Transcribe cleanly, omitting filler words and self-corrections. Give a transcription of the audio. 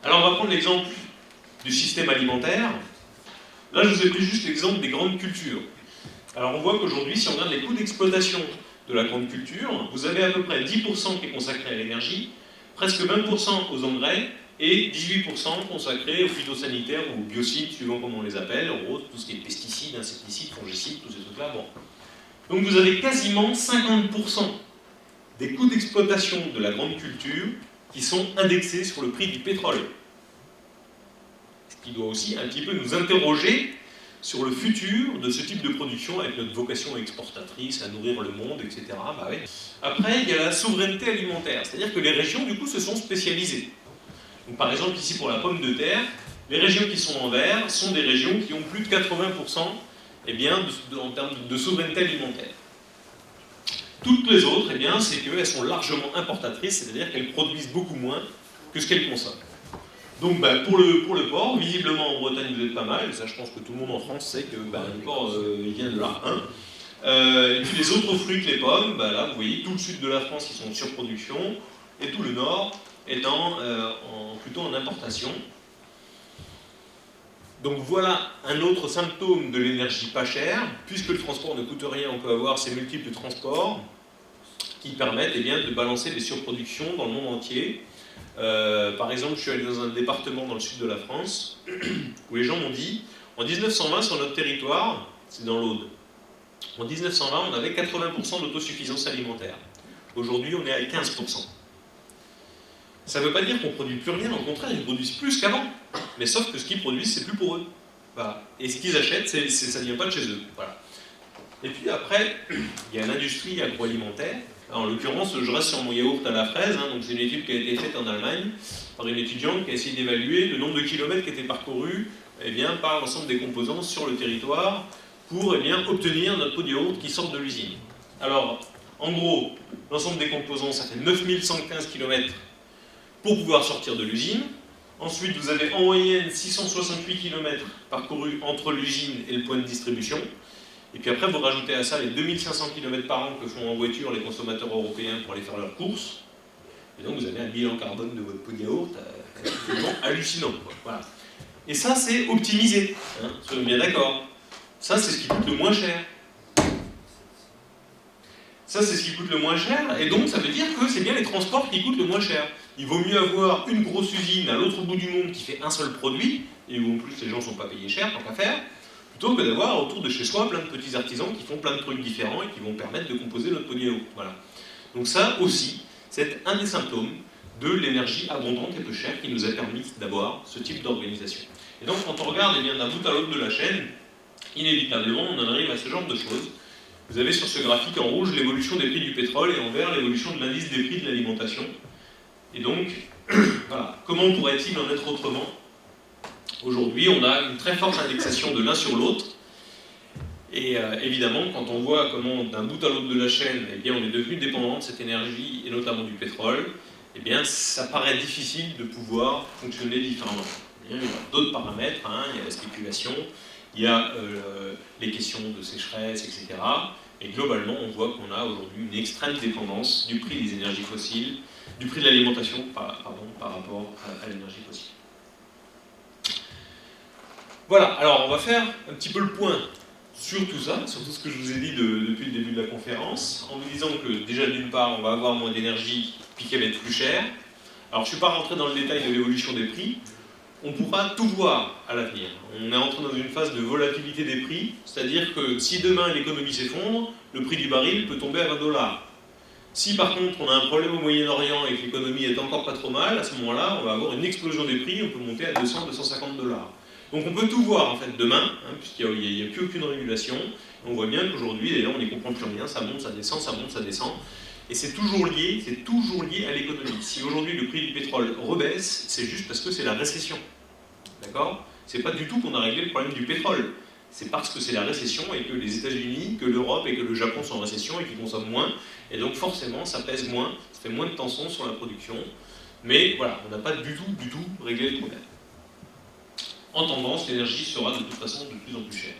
Alors on va prendre l'exemple du système alimentaire. Là, je vous ai pris juste l'exemple des grandes cultures. Alors on voit qu'aujourd'hui, si on regarde les coûts d'exploitation de la grande culture, vous avez à peu près 10% qui est consacré à l'énergie, presque 20% aux engrais et 18% consacré aux phytosanitaires ou aux biocides, suivant comment on les appelle, en gros, tout ce qui est pesticides, insecticides, fongicides, tous ces trucs-là. Bon. Donc vous avez quasiment 50% des coûts d'exploitation de la grande culture qui sont indexés sur le prix du pétrole. Ce qui doit aussi un petit peu nous interroger sur le futur de ce type de production avec notre vocation exportatrice, à nourrir le monde, etc. Bah ouais. Après, il y a la souveraineté alimentaire, c'est-à-dire que les régions, du coup, se sont spécialisées. Donc, par exemple, ici, pour la pomme de terre, les régions qui sont en vert sont des régions qui ont plus de 80% eh bien, en termes de souveraineté alimentaire. Toutes les autres, eh bien, c'est qu'elles sont largement importatrices, c'est-à-dire qu'elles produisent beaucoup moins que ce qu'elles consomment. Donc pour le porc, visiblement en Bretagne vous êtes pas mal, ça je pense que tout le monde en France sait que le porc il vient de là. Hein. Et puis les autres fruits que les pommes, là vous voyez tout le sud de la France ils sont en surproduction, et tout le nord étant plutôt en importation. Donc voilà un autre symptôme de l'énergie pas chère, puisque le transport ne coûte rien, on peut avoir ces multiples transports qui permettent de balancer des surproductions dans le monde entier. Par exemple, je suis allé dans un département dans le sud de la France où les gens m'ont dit en 1920 sur notre territoire, c'est dans l'Aude, en 1920 on avait 80% d'autosuffisance alimentaire. Aujourd'hui on est à 15%. Ça ne veut pas dire qu'on ne produit plus rien, au contraire ils produisent plus qu'avant, mais sauf que ce qu'ils produisent c'est plus pour eux. Voilà. Et ce qu'ils achètent, ça ne vient pas de chez eux. Voilà. Et puis après, il y a l'industrie agroalimentaire. En l'occurrence, je reste sur mon yaourt à la fraise, hein, donc c'est une étude qui a été faite en Allemagne par une étudiante qui a essayé d'évaluer le nombre de kilomètres qui étaient parcourus par l'ensemble des composants sur le territoire pour obtenir notre pot de yaourt qui sort de l'usine. Alors, en gros, l'ensemble des composants, ça fait 9115 km pour pouvoir sortir de l'usine. Ensuite, vous avez en moyenne 668 km parcourus entre l'usine et le point de distribution. Et puis après, vous rajoutez à ça les 2500 km par an que font en voiture les consommateurs européens pour aller faire leurs courses. Et donc vous avez un bilan carbone de votre pot de yaourt absolument hallucinant. Quoi. Voilà. Et ça, c'est optimisé. Hein, soyons bien d'accord. Ça, c'est ce qui coûte le moins cher. Ça, c'est ce qui coûte le moins cher. Et donc, ça veut dire que c'est bien les transports qui coûtent le moins cher. Il vaut mieux avoir une grosse usine à l'autre bout du monde qui fait un seul produit, et où en plus les gens ne sont pas payés cher, tant qu'à faire, plutôt que d'avoir autour de chez soi plein de petits artisans qui font plein de trucs différents et qui vont permettre de composer notre pot de yaourt. Voilà. Donc ça aussi, c'est un des symptômes de l'énergie abondante et peu chère qui nous a permis d'avoir ce type d'organisation. Et donc quand on regarde d'un bout à l'autre de la chaîne, inévitablement on en arrive à ce genre de choses. Vous avez sur ce graphique en rouge l'évolution des prix du pétrole et en vert l'évolution de l'indice des prix de l'alimentation. Et donc, voilà, comment pourrait-il en être autrement ? Aujourd'hui, on a une très forte indexation de l'un sur l'autre. Et évidemment, quand on voit comment d'un bout à l'autre de la chaîne, on est devenu dépendant de cette énergie, et notamment du pétrole, ça paraît difficile de pouvoir fonctionner différemment. Il y a d'autres paramètres, hein, il y a la spéculation, il y a les questions de sécheresse, etc. Et globalement, on voit qu'on a aujourd'hui une extrême dépendance du prix des énergies fossiles, du prix de l'alimentation par rapport à l'énergie fossile. Voilà, alors on va faire un petit peu le point sur tout ça, sur tout ce que je vous ai dit depuis le début de la conférence, en vous disant que déjà d'une part on va avoir moins d'énergie, puis qu'elle va être plus chère. Alors je ne suis pas rentré dans le détail de l'évolution des prix, on ne pourra tout voir à l'avenir. On est entré dans une phase de volatilité des prix, c'est-à-dire que si demain l'économie s'effondre, le prix du baril peut tomber à 20 $. Si par contre on a un problème au Moyen-Orient et que l'économie est encore pas trop mal, à ce moment-là on va avoir une explosion des prix, on peut monter à 200, 250 $. Donc on peut tout voir en fait demain, hein, puisqu'il n'y a plus aucune régulation. On voit bien qu'aujourd'hui, d'ailleurs, on n'y comprend plus rien, ça monte, ça descend, ça monte, ça descend. Et c'est toujours lié à l'économie. Si aujourd'hui le prix du pétrole rebaisse, c'est juste parce que c'est la récession. D'accord ? C'est pas du tout qu'on a réglé le problème du pétrole. C'est parce que c'est la récession et que les États-Unis, que l'Europe et que le Japon sont en récession et qu'ils consomment moins. Et donc forcément, ça pèse moins, ça fait moins de tension sur la production. Mais voilà, on n'a pas du tout réglé le problème. En tendance, l'énergie sera de toute façon de plus en plus chère.